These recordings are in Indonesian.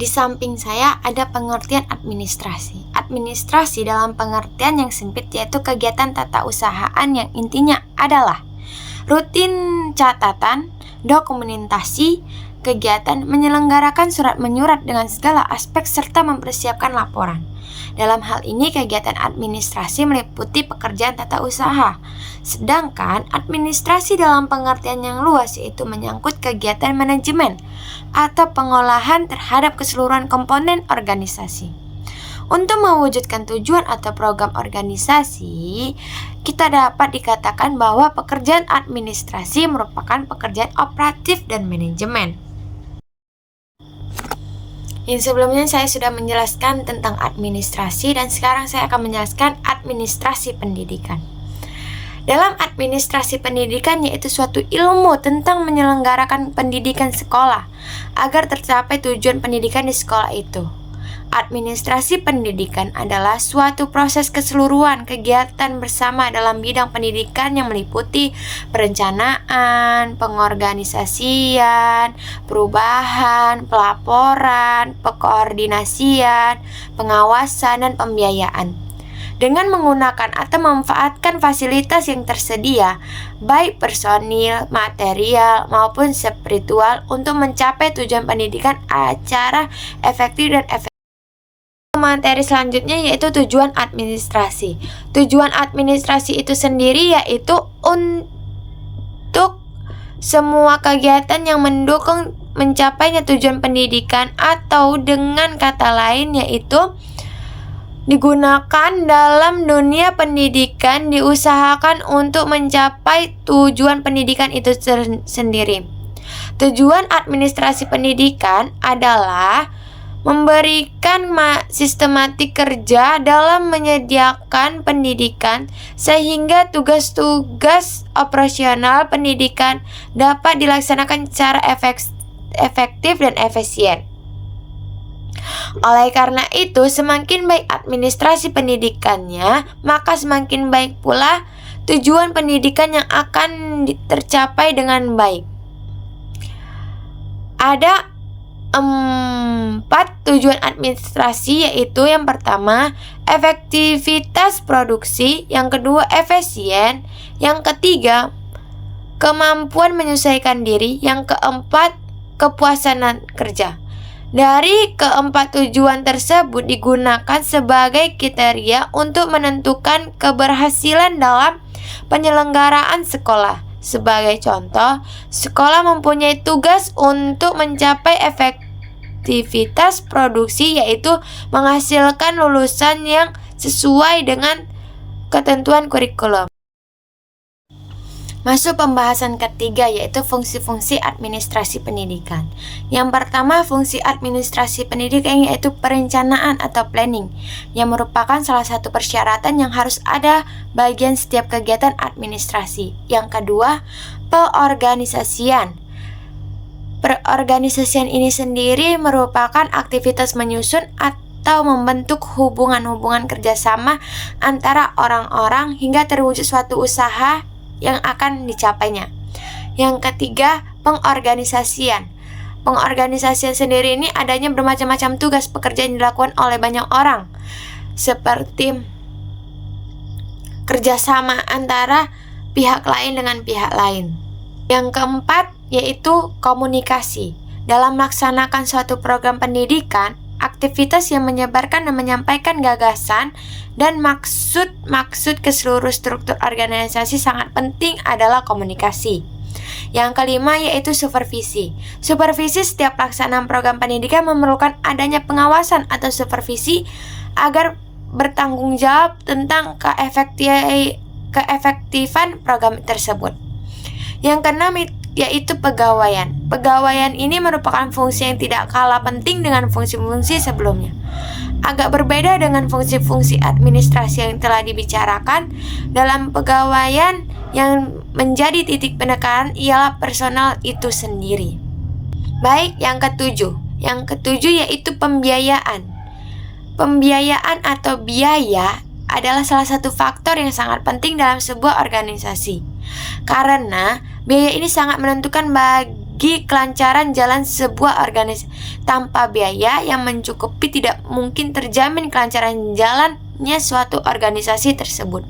Di samping saya ada pengertian administrasi. Administrasi dalam pengertian yang sempit yaitu kegiatan tata usahaan yang intinya adalah rutin catatan, dokumentasi, kegiatan menyelenggarakan surat menyurat dengan segala aspek serta mempersiapkan laporan. Dalam hal ini kegiatan administrasi meliputi pekerjaan tata usaha. Sedangkan administrasi dalam pengertian yang luas yaitu menyangkut kegiatan manajemen atau pengolahan terhadap keseluruhan komponen organisasi. Untuk mewujudkan tujuan atau program organisasi, kita dapat dikatakan bahwa pekerjaan administrasi merupakan pekerjaan operatif dan manajemen. Yang sebelumnya saya sudah menjelaskan tentang administrasi dan sekarang saya akan menjelaskan administrasi pendidikan. Dalam administrasi pendidikan yaitu suatu ilmu tentang menyelenggarakan pendidikan sekolah agar tercapai tujuan pendidikan di sekolah itu. Administrasi pendidikan adalah suatu proses keseluruhan kegiatan bersama dalam bidang pendidikan yang meliputi perencanaan, pengorganisasian, perubahan, pelaporan, pekoordinasian, pengawasan, dan pembiayaan. Dengan menggunakan atau memanfaatkan fasilitas yang tersedia, baik personil, material, maupun spiritual untuk mencapai tujuan pendidikan acara efektif dan efektif. Materi selanjutnya yaitu tujuan administrasi. Tujuan administrasi itu sendiri yaitu untuk semua kegiatan yang mendukung mencapainya tujuan pendidikan atau dengan kata lain yaitu digunakan dalam dunia pendidikan diusahakan untuk mencapai tujuan pendidikan itu sendiri. Tujuan administrasi pendidikan adalah memberikan sistematik kerja dalam menyediakan pendidikan sehingga tugas-tugas operasional pendidikan dapat dilaksanakan secara efektif dan efisien. Oleh karena itu, semakin baik administrasi pendidikannya, maka semakin baik pula tujuan pendidikan yang akan tercapai dengan baik. Ada 4 tujuan administrasi yaitu yang pertama efektivitas produksi, yang kedua efisien, yang ketiga kemampuan menyesuaikan diri, yang keempat kepuasan kerja. Dari keempat tujuan tersebut digunakan sebagai kriteria untuk menentukan keberhasilan dalam penyelenggaraan sekolah. Sebagai contoh, sekolah mempunyai tugas untuk mencapai efektivitas produksi yaitu menghasilkan lulusan yang sesuai dengan ketentuan kurikulum. Masuk pembahasan ketiga yaitu fungsi-fungsi administrasi pendidikan. Yang pertama, fungsi administrasi pendidikan yaitu perencanaan atau planning, yang merupakan salah satu persyaratan yang harus ada bagian setiap kegiatan administrasi. Yang kedua, peorganisasian. Perorganisasian ini sendiri merupakan aktivitas menyusun atau membentuk hubungan-hubungan kerjasama antara orang-orang hingga terwujud suatu usaha yang akan dicapainya. Yang ketiga, pengorganisasian. Pengorganisasian sendiri ini adanya bermacam-macam tugas pekerjaan yang dilakukan oleh banyak orang, seperti kerjasama antara pihak lain dengan pihak lain. Yang keempat, yaitu komunikasi. Dalam melaksanakan suatu program pendidikan, aktivitas yang menyebarkan dan menyampaikan gagasan dan maksud ke seluruh struktur organisasi sangat penting adalah komunikasi. Yang kelima yaitu supervisi. Supervisi setiap pelaksanaan program pendidikan memerlukan adanya pengawasan atau supervisi agar bertanggung jawab tentang keefektifan program tersebut. Yang keenam yaitu pegawaian. Pegawaian ini merupakan fungsi yang tidak kalah penting dengan fungsi-fungsi sebelumnya. Agak berbeda dengan fungsi-fungsi administrasi yang telah dibicarakan. Dalam pegawaian yang menjadi titik penekanan ialah personal itu sendiri. Baik, yang ketujuh. Yang ketujuh yaitu pembiayaan. Pembiayaan atau biaya adalah salah satu faktor yang sangat penting dalam sebuah organisasi. Karena biaya ini sangat menentukan bagaimana bagi kelancaran jalan sebuah organisasi. Tanpa biaya yang mencukupi tidak mungkin terjamin kelancaran jalannya suatu organisasi tersebut.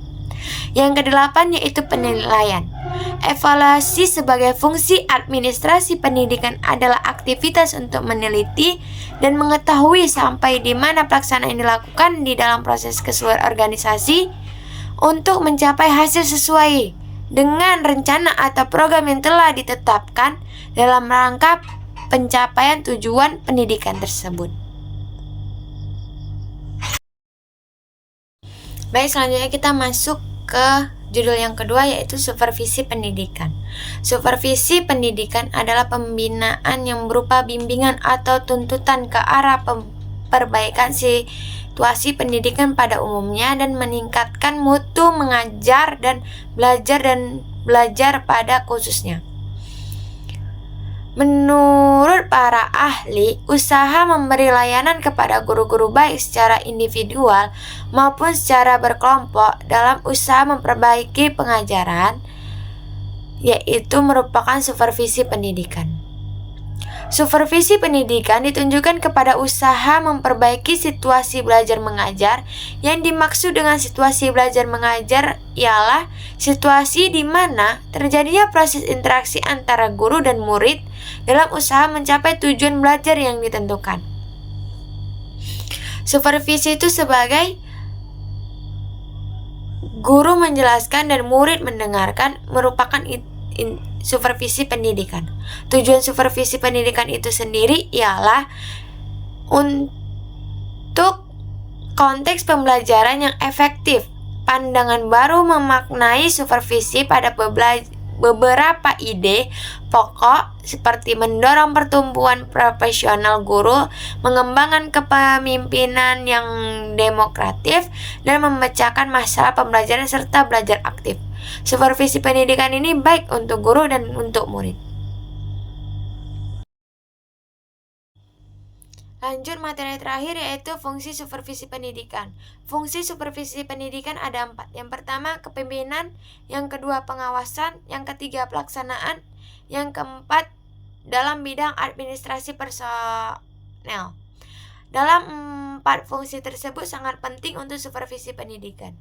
Yang kedelapan yaitu penilaian. Evaluasi sebagai fungsi administrasi pendidikan adalah aktivitas untuk meneliti dan mengetahui sampai di mana pelaksanaan dilakukan di dalam proses keseluruhan organisasi untuk mencapai hasil sesuai dengan rencana atau program yang telah ditetapkan dalam rangka pencapaian tujuan pendidikan tersebut. Baik, selanjutnya kita masuk ke judul yang kedua yaitu supervisi pendidikan. Supervisi pendidikan adalah pembinaan yang berupa bimbingan atau tuntutan ke arah perbaikan situasi pendidikan pada umumnya dan meningkatkan mutu mengajar dan belajar pada khususnya. Menurut para ahli, usaha memberi layanan kepada guru-guru baik secara individual maupun secara berkelompok dalam usaha memperbaiki pengajaran, yaitu merupakan supervisi pendidikan. Supervisi pendidikan ditunjukkan kepada usaha memperbaiki situasi belajar mengajar. Yang dimaksud dengan situasi belajar mengajar ialah situasi di mana terjadinya proses interaksi antara guru dan murid dalam usaha mencapai tujuan belajar yang ditentukan. Supervisi itu sebagai guru menjelaskan dan murid mendengarkan merupakan supervisi pendidikan. Tujuan supervisi pendidikan itu sendiri ialah untuk konteks pembelajaran yang efektif. Pandangan baru memaknai supervisi pada beberapa ide pokok seperti mendorong pertumbuhan profesional guru, mengembangkan kepemimpinan yang demokratif, dan memecahkan masalah pembelajaran serta belajar aktif. Supervisi pendidikan ini baik untuk guru dan untuk murid. Lanjut materi terakhir yaitu fungsi supervisi pendidikan. Fungsi supervisi pendidikan ada 4. Yang pertama kepemimpinan, yang kedua pengawasan, yang ketiga pelaksanaan, yang keempat dalam bidang administrasi personel. Dalam 4 fungsi tersebut sangat penting untuk supervisi pendidikan.